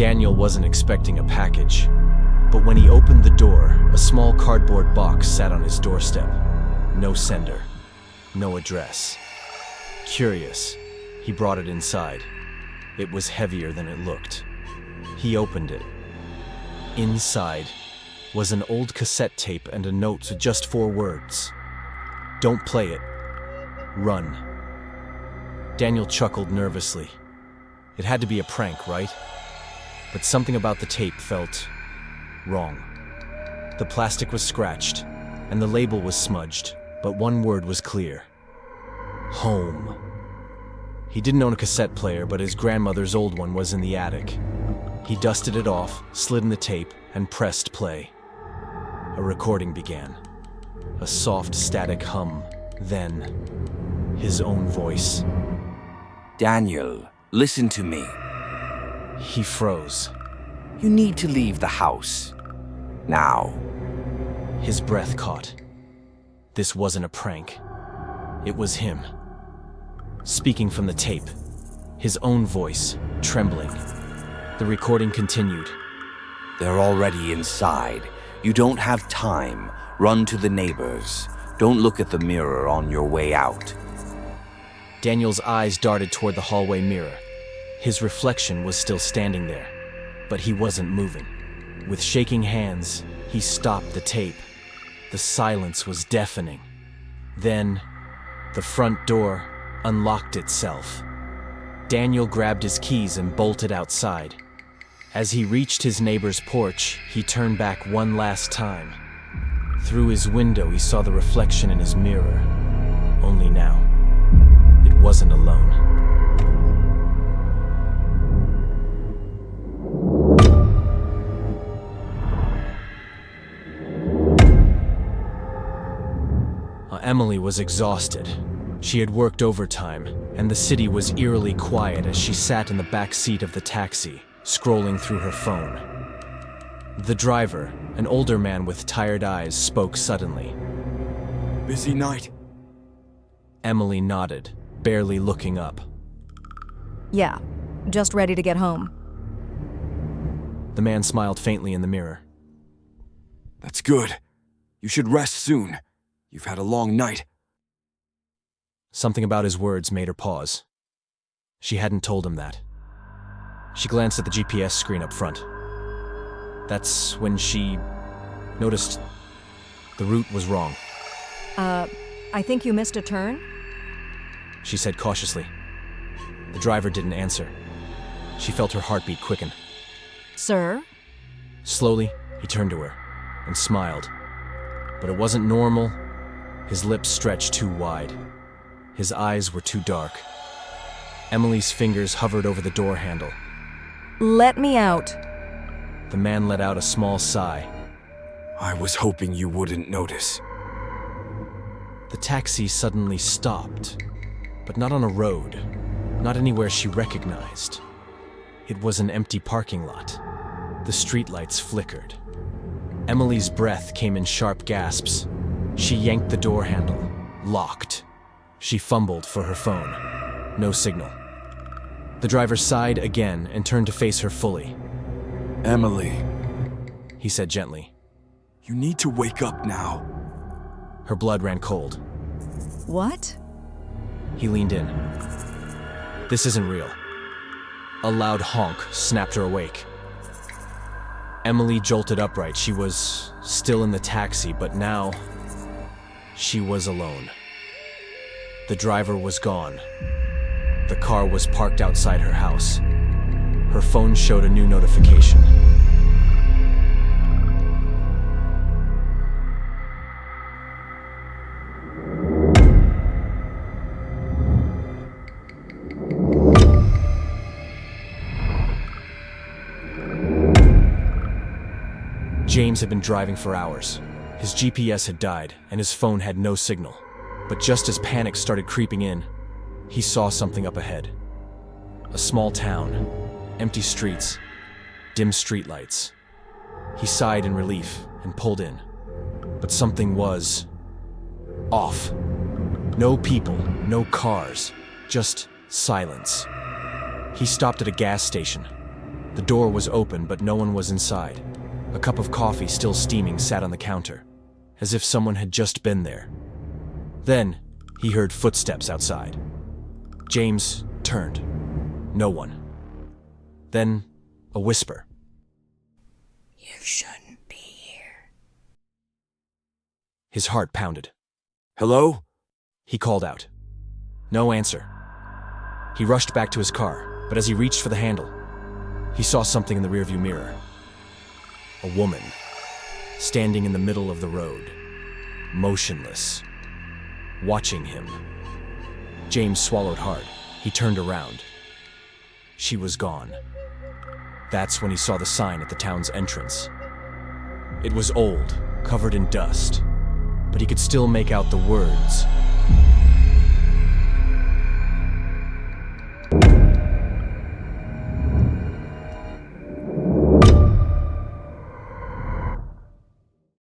Daniel wasn't expecting a package, but when he opened the door, a small cardboard box sat on his doorstep. No sender, no address. Curious, he brought it inside. It was heavier than it looked. He opened it. Inside was an old cassette tape and a note with just 4 words. "Don't play it. Run." Daniel chuckled nervously. It had to be a prank, right? But something about the tape felt wrong. The plastic was scratched, and the label was smudged, but one word was clear. Home. He didn't own a cassette player, but his grandmother's old one was in the attic. He dusted it off, slid in the tape, and pressed play. A recording began. A soft, static hum. Then, his own voice. Daniel, listen to me. He froze. You need to leave the house. Now. His breath caught. This wasn't a prank. It was him. Speaking from the tape. His own voice, trembling. The recording continued. They're already inside. You don't have time. Run to the neighbors. Don't look at the mirror on your way out. Daniel's eyes darted toward the hallway mirror. His reflection was still standing there, but he wasn't moving. With shaking hands, he stopped the tape. The silence was deafening. Then, the front door unlocked itself. Daniel grabbed his keys and bolted outside. As he reached his neighbor's porch, he turned back one last time. Through his window, he saw the reflection in his mirror. Only now, it wasn't alone. Emily was exhausted. She had worked overtime, and the city was eerily quiet as she sat in the back seat of the taxi, scrolling through her phone. The driver, an older man with tired eyes, spoke suddenly. Busy night? Emily nodded, barely looking up. Yeah, just ready to get home. The man smiled faintly in the mirror. That's good. You should rest soon. You've had a long night. Something about his words made her pause. She hadn't told him that. She glanced at the GPS screen up front. That's when she noticed the route was wrong. I think you missed a turn? She said cautiously. The driver didn't answer. She felt her heartbeat quicken. Sir? Slowly, he turned to her and smiled. But it wasn't normal. His lips stretched too wide. His eyes were too dark. Emily's fingers hovered over the door handle. Let me out. The man let out a small sigh. I was hoping you wouldn't notice. The taxi suddenly stopped, but not on a road, not anywhere she recognized. It was an empty parking lot. The streetlights flickered. Emily's breath came in sharp gasps. She yanked the door handle, locked. She fumbled for her phone. No signal. The driver sighed again and turned to face her fully. Emily, He said gently. you need to wake up now. Her blood ran cold. What? He leaned in. This isn't real. A loud honk snapped her awake. Emily jolted upright. She was still in the taxi, but now she was alone. The driver was gone. The car was parked outside her house. Her phone showed a new notification. James had been driving for hours. His GPS had died, and his phone had no signal. But just as panic started creeping in, he saw something up ahead. A small town, empty streets, dim streetlights. He sighed in relief and pulled in. But something was off. No people, no cars, just silence. He stopped at a gas station. The door was open, but no one was inside. A cup of coffee, still steaming, sat on the counter, as if someone had just been there. Then, he heard footsteps outside. James turned. No one. Then, a whisper. You shouldn't be here. His heart pounded. Hello? He called out. No answer. He rushed back to his car, but as he reached for the handle, he saw something in the rearview mirror. A woman, standing in the middle of the road, motionless, watching him. James swallowed hard. He turned around. She was gone. That's when he saw the sign at the town's entrance. It was old, covered in dust, but he could still make out the words.